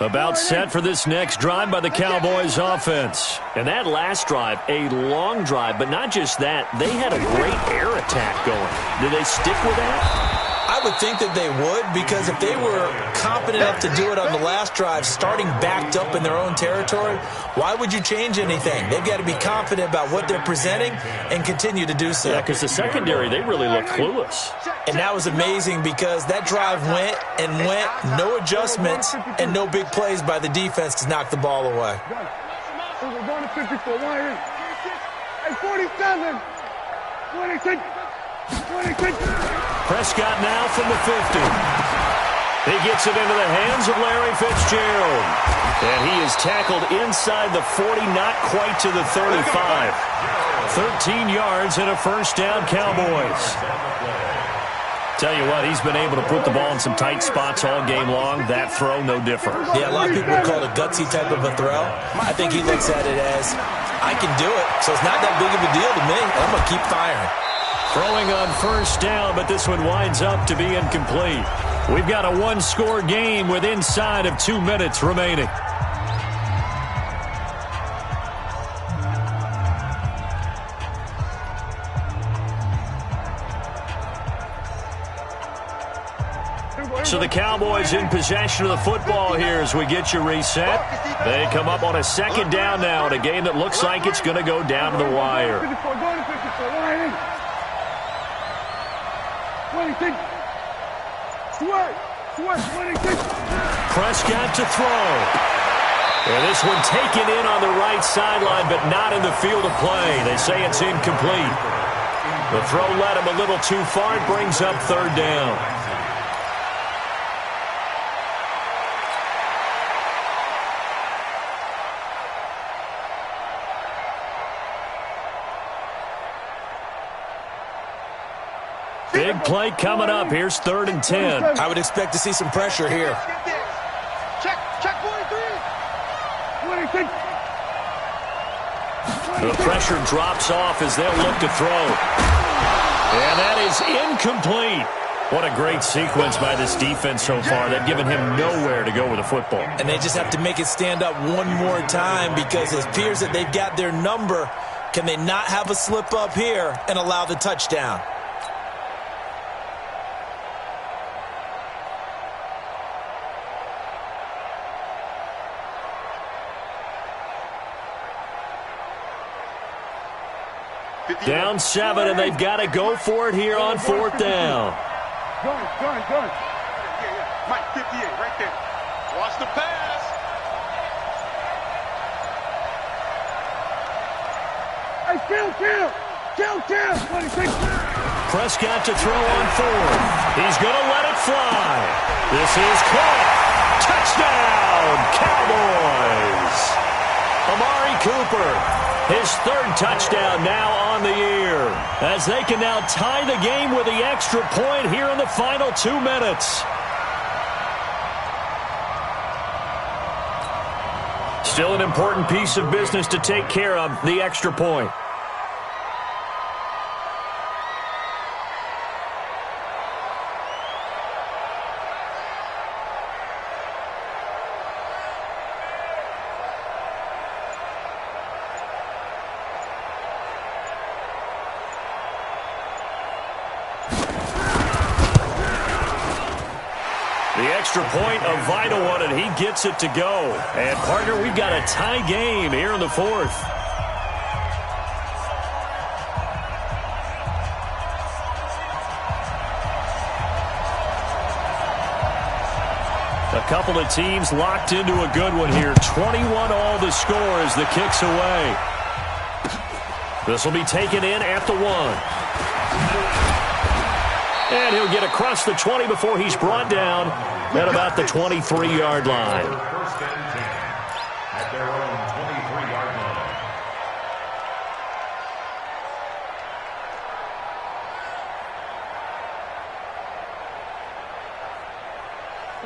About set for this next drive by the Cowboys offense. And that last drive, a long drive, but not just that. They had a great air attack going. Did they stick with that? I would think that they would, because if they were confident enough to do it on the last drive, starting backed up in their own territory, why would you change anything? They've got to be confident about what they're presenting and continue to do so. Yeah, because the secondary, they really looked clueless. And that was amazing because that drive went and went, no adjustments, and no big plays by the defense to knock the ball away. We're going to 54. Hey, 47. 26. 26. Prescott now from the 50. He gets it into the hands of Larry Fitzgerald. And he is tackled inside the 40, not quite to the 35. 13 yards and a 1st down, Cowboys. Tell you what, he's been able to put the ball in some tight spots all game long. That throw, no different. Yeah, a lot of people would call it a gutsy type of a throw. I think he looks at it as, I can do it, so it's not that big of a deal to me. I'm going to keep firing. Throwing on 1st down, but this one winds up to be incomplete. We've got a 1-score game with inside of 2 minutes remaining. So the Cowboys in possession of the football here as we get you reset. They come up on a 2nd down now in a game that looks like it's going to go down to the wire. 26. Prescott to throw. And this one taken in on the right sideline, but not in the field of play. They say it's incomplete. The throw led him a little too far. It brings up 3rd down. Big play coming up. Here's 3rd and 10. I would expect to see some pressure here. Check 43. 26. The pressure drops off as they'll look to throw. And that is incomplete. What a great sequence by this defense so far. They've given him nowhere to go with the football. And they just have to make it stand up one more time because it appears that they've got their number. Can they not have a slip up here and allow the touchdown? Down 7, and they've got to go for it here on 4th down. Gun. Yeah. Mike, 58, right there. Watch the pass. Hey, kill. 26. Prescott to throw on 4th. He's going to let it fly. This is caught. Touchdown, Cowboys. Amari Cooper. His third touchdown now on the year, as they can now tie the game with the extra point here in the final 2 minutes. Still an important piece of business to take care of, the extra point. The extra point, a vital one, and he gets it to go. And, partner, we've got a tie game here in the fourth. A couple of teams locked into a good one here. 21 all the score as the kick's away. This will be taken in at the 1. And he'll get across the 20 before he's brought down at about the 23-yard line. First and 10 at their own 23-yard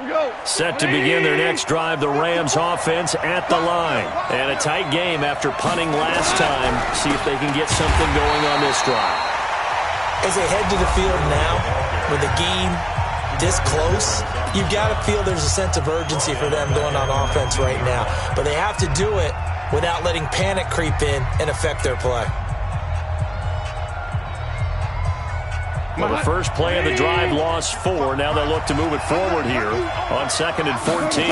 Go. Set to begin their next drive, the Rams offense at the line. And a tight game after punting last time. See if they can get something going on this drive. As they head to the field now, with the game this close, you've got to feel there's a sense of urgency for them going on offense right now. But they have to do it without letting panic creep in and affect their play. Well, the first play of the drive lost 4. Now they look to move it forward here on 2nd and 14.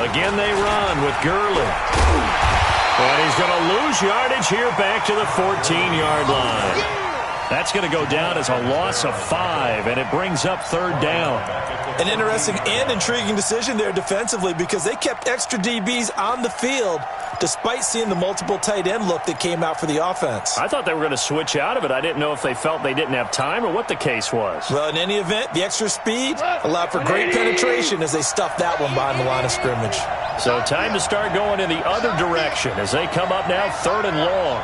Again, they run with Gurley. And he's going to lose yardage here back to the 14-yard line. That's going to go down as a loss of 5, and it brings up 3rd down. An interesting and intriguing decision there defensively, because they kept extra DBs on the field despite seeing the multiple tight end look that came out for the offense. I thought they were going to switch out of it. I didn't know if they felt they didn't have time or what the case was. Well, in any event, the extra speed allowed for great penetration as they stuffed that one behind the line of scrimmage. So time to start going in the other direction as they come up now 3rd and long.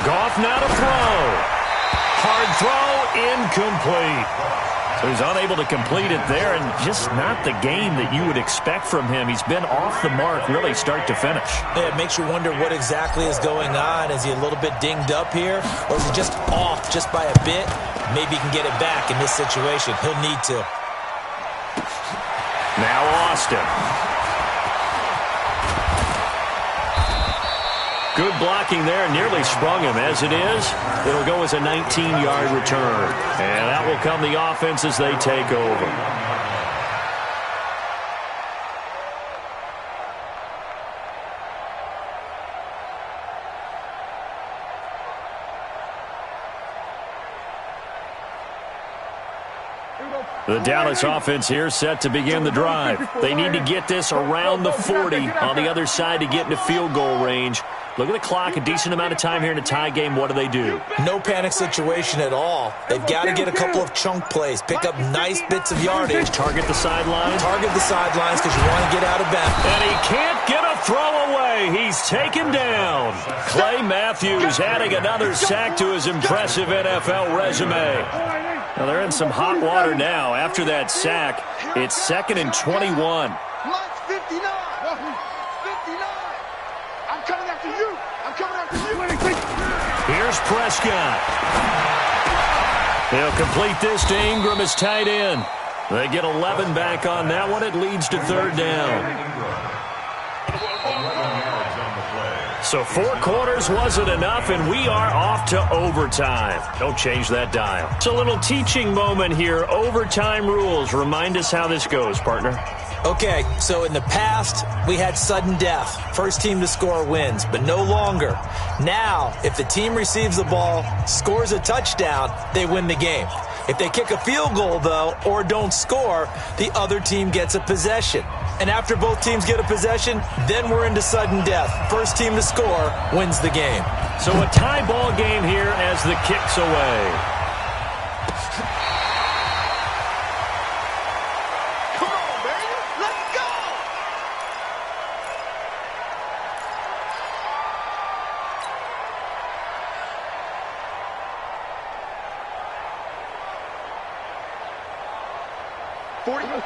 Goff now to throw. Hard throw, incomplete. So he's unable to complete it there, and just not the game that you would expect from him. He's been off the mark really start to finish. Yeah, it makes you wonder what exactly is going on. Is he a little bit dinged up here, or is he just off just by a bit? Maybe he can get it back in this situation. He'll need to. Now Austin. Good blocking there, nearly sprung him. As it is, it'll go as a 19-yard return. And that will come the offense as they take over. The Dallas offense here set to begin the drive. They need to get this around the 40 on the other side to get into field goal range. Look at the clock, a decent amount of time here in a tie game. What do? No panic situation at all. They've got to get a couple of chunk plays, pick up nice bits of yardage. Target the sidelines. Target the sidelines because you want to get out of bounds. And he can't get a throw away. He's taken down. Clay Matthews adding another sack to his impressive NFL resume. Now they're in some hot water now. After that sack, it's 2nd and 21. Lights 59. 59. I'm coming after you. I'm coming after you. Here's Prescott. They'll complete this to Ingram as tight end. They get 11 back on that one. It leads to 3rd down. So 4 quarters wasn't enough, and we are off to overtime. Don't change that dial. It's a little teaching moment here. Overtime rules. Remind us how this goes, partner. Okay, so in the past, we had sudden death. First team to score wins, but no longer. Now, if the team receives the ball, scores a touchdown, they win the game. If they kick a field goal, though, or don't score, the other team gets a possession. And after both teams get a possession, then we're into sudden death. First team to score wins the game. So a tie ball game here as the kick's away. Come on, baby. Let's go.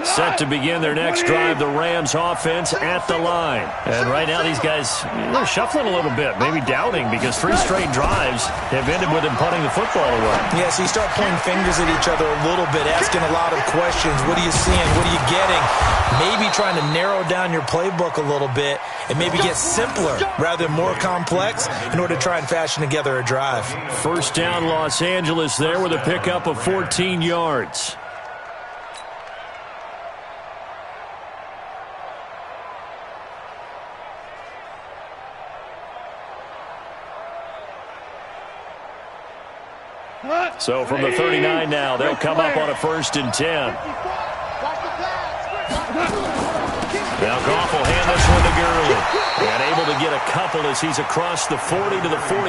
Set to begin their next drive, the Rams offense at the line. And right now these guys, they're shuffling a little bit, maybe doubting, because 3 straight drives have ended with them punting the football away. Yeah, so you start pointing fingers at each other a little bit, asking a lot of questions. What are you seeing? What are you getting? Maybe trying to narrow down your playbook a little bit and maybe get simpler rather than more complex in order to try and fashion together a drive. First down, Los Angeles there with a pickup of 14 yards. So from the 39 now, they'll come up on a 1st and 10. Now Goff will hand this one to Gurley. And able to get a couple as he's across the 40 to the 41.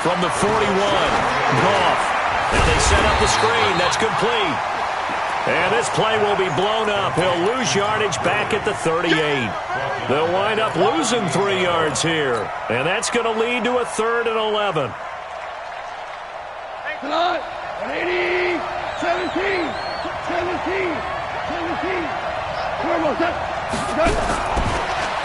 From the 41, Goff. Now they set up the screen. That's complete. And this play will be blown up. He'll lose yardage back at the 38. They'll wind up losing 3 yards here. And that's going to lead to a 3rd and 11. Thanks a lot. 180, 17.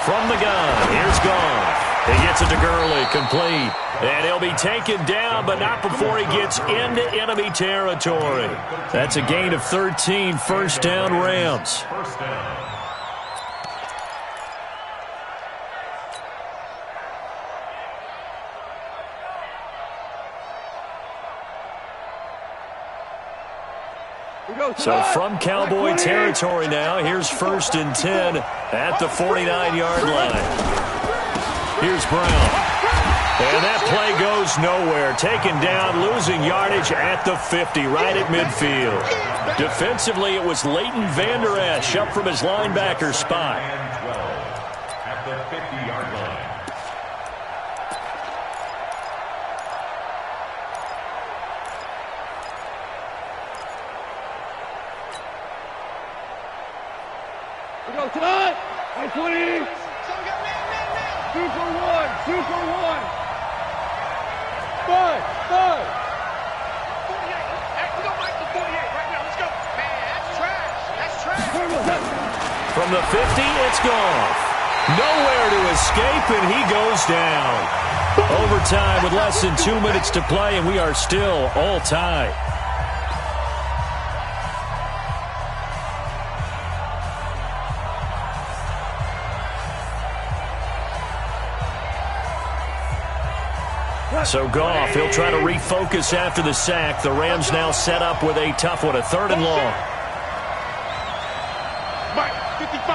From the gun, here's Goff. He gets it to Gurley, complete. And he'll be taken down, but not before he gets into enemy territory. That's a gain of 13, 1st down Rams. So from Cowboy territory now, here's 1st and 10 at the 49-yard line. Here's Brown. And that play goes nowhere. Taken down, losing yardage at the 50, right at midfield. Defensively, it was Leighton Vander Esch up from his linebacker spot. At the 50-yard line. We go tonight. 20. Super one. 5. 48. We don't like the 48 right now. Let's go. Man, that's trash. From the 50, it's Goff. Nowhere to escape, and he goes down. Overtime with less than 2 minutes to play, and we are still all tied. So Goff, he'll try to refocus after the sack. The Rams now set up with a tough one, a 3rd and long. Mike, 55.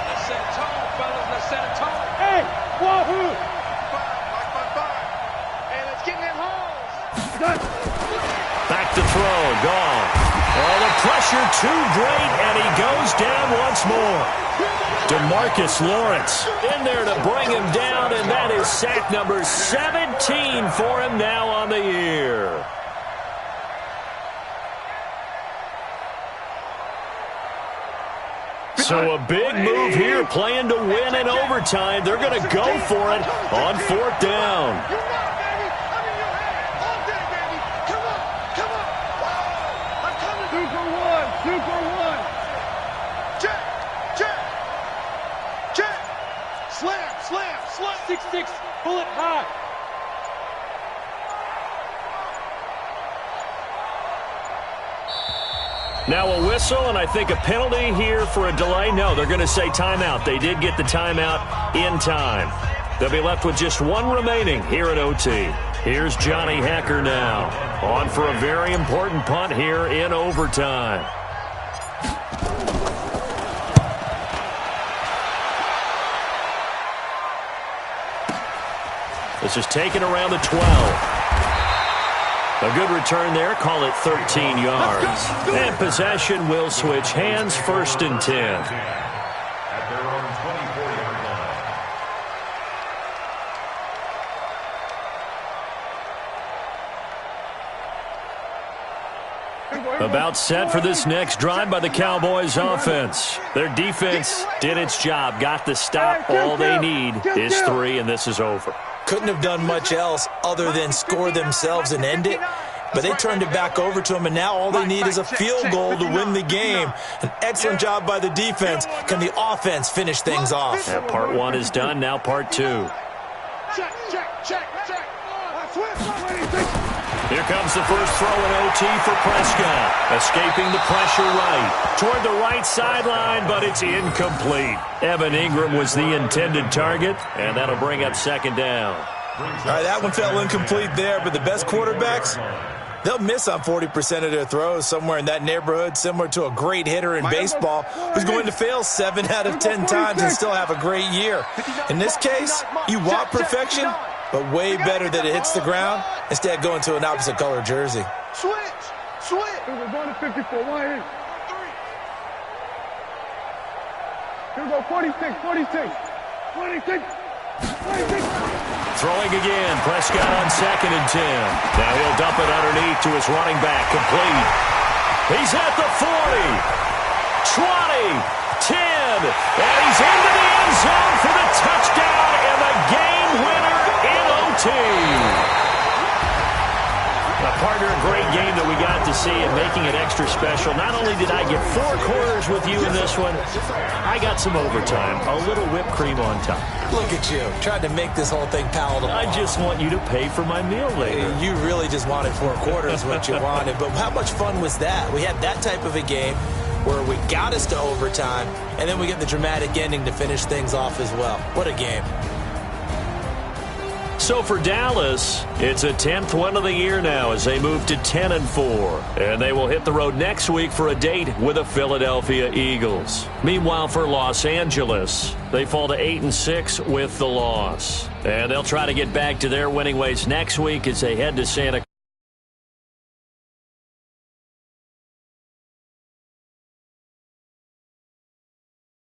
Let's set a tone, fellas. Let's set a tone. Hey, wahoo! 5. Hey, let's get in them holes. Back to throw, Goff. Oh, the pressure too great, and he goes down once more. DeMarcus Lawrence in there to bring him down, and that is sack number 17 for him now on the year. So a big move here, playing to win in overtime. They're going to go for it on 4th down. Super one. Check. Slam. 6-6, bullet high. Now a whistle, and I think a penalty here for a delay. No, they're going to say timeout. They did get the timeout in time. They'll be left with just 1 remaining here at OT. Here's Johnny Hekker now, on for a very important punt here in overtime. This is taken around the 12. A good return there. Call it 13 yards. And possession will switch hands, 1st and 10. At their own 24-yard line. About set for this next drive by the Cowboys offense. Their defense did its job, got the stop. All they need is 3, and this is over. couldn't have done much else other than score themselves and end it. But they turned it back over to them, and now all they need is a field goal to win the game. An excellent job by the defense. Can the offense finish things off? Yeah, part one is done, now part two. Check. Here comes the first throw in OT for Prescott. Escaping the pressure right. Toward the right sideline, but it's incomplete. Evan Ingram was the intended target, and that'll bring up second down. All right, that one fell incomplete there, but the best quarterbacks, they'll miss on 40% of their throws, somewhere in that neighborhood, similar to a great hitter in baseball who's going to fail 7 out of 10 times and still have a great year. In this case, you want perfection, but way better that it hits the ground instead of going to an opposite color jersey. Switch. We're going to 54. 1 8. Here we go. 46. Throwing again, Prescott on 2nd and 10. Now he'll dump it underneath to his running back, complete. He's at the 40, 20, 10, and he's into the end zone for the touchdown and the game winner in OT. Partner, a great game that we got to see and making it extra special. Not only did I get 4 quarters with you in this one, I got some overtime, a little whipped cream on top. Look at you, tried to make this whole thing palatable. I just want you to pay for my meal later. You really just wanted 4 quarters, what you wanted. But how much fun was that? We had that type of a game where we got us to overtime, and then we get the dramatic ending to finish things off as well. What a game. So for Dallas, it's a 10th win of the year now as they move to 10-4. And they will hit the road next week for a date with the Philadelphia Eagles. Meanwhile, for Los Angeles, they fall to 8-6 with the loss. And they'll try to get back to their winning ways next week as they head to Santa